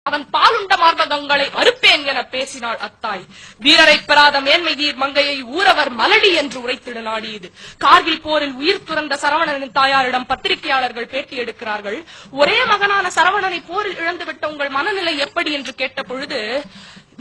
அவன் பாலுண்ட மார்பகங்களை அறுப்பேன் என பேசினாள் அத்தாய். வீரரை பெறாத மேன்மை நீர் மங்கையை ஊரவர் மலடி என்று உரைத்திட நாடியது. கார்கில் போரில் உயிர் துறந்த சரவணனின் தாயாரிடம் பத்திரிகையாளர்கள் பேட்டி எடுக்கிறார்கள். ஒரே மகனான சரவணனை போரில் இழந்துவிட்ட உங்கள் மனநிலை எப்படி என்று கேட்ட பொழுது,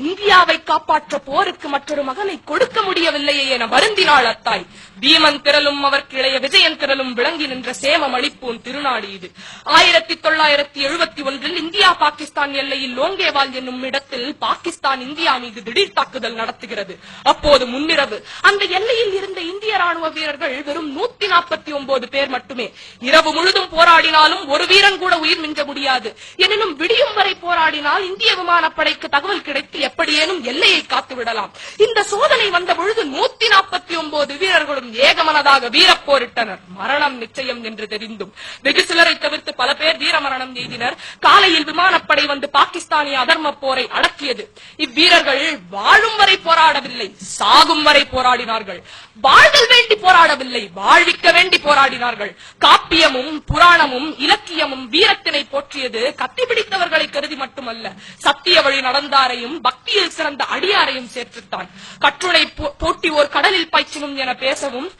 இந்தியாவை காப்பாற்ற போருக்கு மற்றொரு மகனை கொடுக்க முடியவில்லையே என வருந்தினாள் அத்தாய். பீமன் திரளும் அவருக்கு இளைய விஜயன் திரளும் விளங்கி நின்ற சேமம் அளிப்போன் திருநாடு இது. 1971 இந்தியா பாகிஸ்தான் எல்லையில் லோங்கேவால் என்னும் இடத்தில் பாகிஸ்தான் இந்தியா மீது திடீர் தாக்குதல் நடத்துகிறது. அப்போது முன்னிரவு அந்த எல்லையில் இருந்த இந்திய ராணுவ வீரர்கள் வெறும் 149 பேர் மட்டுமே. இரவு முழுதும் போராடினாலும் ஒரு வீரன் கூட உயிர் மிஞ்ச முடியாது. எனினும் விடியும் வரை போராடினால் இந்திய விமானப்படைக்கு தகவல் கிடைத்து எப்படியேனும் எல்லையை காத்து விடலாம். இந்த சோதனை வந்த பொழுது 149 வீரர்களும் ஏகமனதாக வீரப்போரிட்டனர். மரணம் நிச்சயம் என்று தெரிந்தும் வெகு சிலரை தவிர்த்து பல பேர் வீரமரணம் எய்தினர். காலையில் விமானப்படை வந்து பாகிஸ்தானிய அதர்ம போரை அடக்கியது. இவ்வீரர்கள் வாழும் வரை போராடவில்லை, சாகும் வரை போராடினார்கள். வாழ்தல் வேண்டி போராடவில்லை, வாழ்விக்க வேண்டி போராடினார்கள். காப்பியமும் புராணமும் இலக்கியமும் வீரத்தினை போற்றியது கத்தி பிடித்தவர்களை கருதி மட்டுமல்ல, சத்திய வழி நடந்தாரையும் பக்தியில் சிறந்த அடியாரையும் சேர்த்துத்தான். கற்றுளை போட்டி ஓர் கடலில் பாய்ச்சினும் என பேசவும்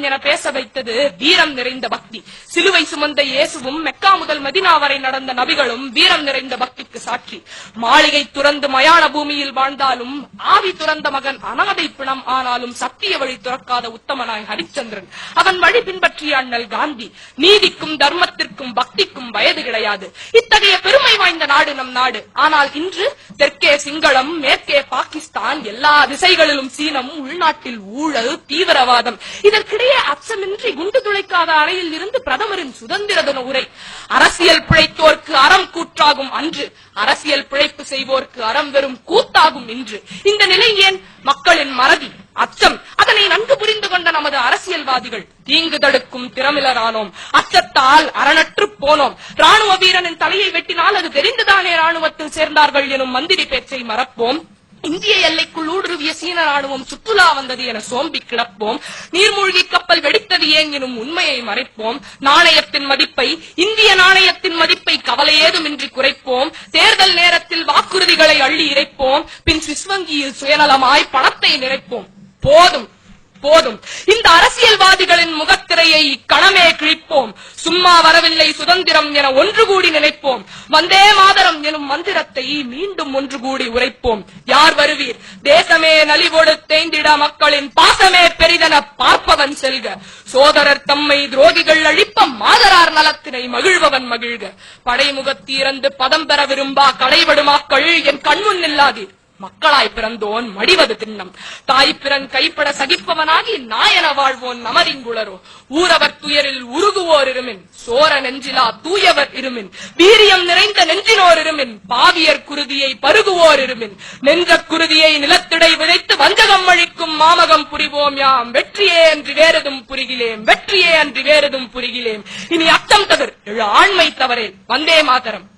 என பேச வைத்தது வீரம் நிறைந்த பக்தி. சிலுவை சுமந்த இயேசுவும் மெக்கா முதல் மதினா வரை நடந்த நபிகளும் வீரம் நிறைந்த பக்திக்கு சாட்சி. மாளிகை துறந்து மயான பூமியில் வாழ்ந்தாலும் ஆவி துறந்த மகன் அனாதை பிணம் ஆனாலும் சத்திய வழி துறக்காத உத்தமனாய் ஹரிச்சந்திரன். அவன் வழி பின்பற்றிய அண்ணல் காந்தி. நீதிக்கும் தர்மத்திற்கும் பக்திக்கும் வயது கிடையாது. இத்தகைய பெருமை வாய்ந்த நாடு நம் நாடு. ஆனால் இன்று தெற்கே சிங்களம், மேற்கே பாகிஸ்தான், எல்லா திசைகளிலும் சீனம், உள்நாட்டில் ஊழல், தீவிரவாதம். இதற்கிடையே அச்சமின்றி குண்டு துளைக்காத அறையில் இருந்து பிரதமரின் சுதந்திர தின உரை. அரசியல் பிழைத்தோர்க்கு அறம் கூற்றாகும் அன்று, அரசியல் பிழைப்பு செய்வோர்க்கு அறம் வெறும் கூத்தாகும் இன்று. இந்த நிலை ஏன்? மக்களின் மறதி, அச்சம். அதனை நன்கு புரிந்து கொண்ட நமது அரசியல்வாதிகள் தீங்கு தடுக்கும் திறமிலரானோம். அச்சத்தால் அரணற்று போனோம். ராணுவ வீரனின் தலையை வெட்டினால் அது தெரிந்துதானே ராணுவத்தில் சேர்ந்தார்கள் எனும் மந்திரி பேச்சை மறப்போம். இந்திய எல்லைக்குள் ஊடுருவிய சீன ராணுவம் சுற்றுலா வந்தது என சோம்பி கிடப்போம். நீர்மூழ்கி கப்பல் வெடித்தது ஏன் எனும் உண்மையை மறைப்போம். நாணயத்தின் மதிப்பை, இந்திய நாணயத்தின் மதிப்பை கவலை ஏதுமின்றி குறைப்போம். தேர்தல் நேரத்தில் வாக்குறுதிகளை அள்ளி இறைப்போம். பின் சுவிஸ் வங்கியில் சுயநலமாய் பணத்தை நிறைப்போம். போதும் போதும். இந்த அரசியல்வாதிகளின் முகத்திரையை கணமே கிழிப்போம். சும்மா வரவில்லை சுதந்திரம் என ஒன்று கூடி நினைப்போம். வந்தே மாதரம் எனும் மந்திரத்தை மீண்டும் ஒன்று கூடி உரைப்போம். யார் வருவீர்? தேசமே நலிவோடு தேய்ந்திட மக்களின் பாசமே பெரிதென பார்ப்பவன் செல்க. சோதரர் தம்மை துரோகிகள் அழிப்ப மாதரார் நலத்தினை மகிழ்பவன் மகிழ்க. படைமுகத்தி இறந்து பதம் பெற விரும்பா கடைவடுமாக்கள் என் கண்முன் நில்லாதீர். மக்களாய் பிறந்தோன் மடிவது திண்ணம். தாய்ப்பிறன் கைப்பட சகிப்பவனாகி நாயன வாழ்வோன் நமரிங்குளரோ. ஊரவர் துயரில் உருகுவோர் இருமின், சோர நெஞ்சிலா தூயவர் இருமின், வீரியம் நிறைந்த நெஞ்சினோர் இருமின், பாவியர் குருதியை பருகுவோர் இருமின், நெஞ்ச குருதியை நிலத்திடை விதைத்து வஞ்சகம் அழிக்கும் மாமகம் புரிவோம் யாம். வெற்றியே அன்றி வேறெதும் புரிகிலேம், வெற்றியே அன்றி வேறெதும் புரிகிலேம். இனி அச்சம் தவிர எழு ஆண்மை தவறேன். வந்தே மாதரம்.